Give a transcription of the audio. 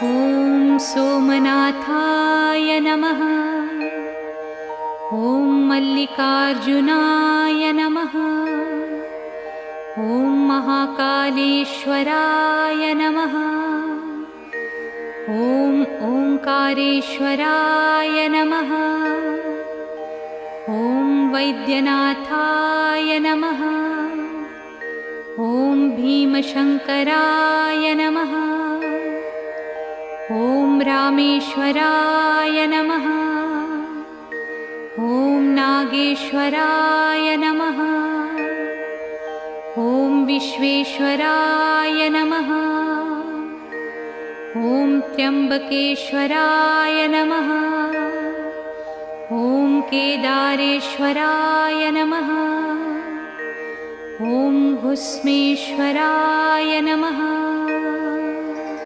ॐ सोमनाथाय नमः। ॐ मल्लिकार्जुनाय नमः। ॐ महाकालेश्वराय नमः। ॐ ओंकारेश्वराय नमः। ॐ वैद्यनाथाय नमः। ॐ भीमशंकराय नमः। ॐ रामेश्वराय नमः। ॐ नागेश्वराय नमः। ॐ विश्वेश्वराय नमः। ॐ त्र्यंबकेश्वराय नमः। ॐ केदारेश्वराय नमः। ॐ भुस्मेश्वराय नमः।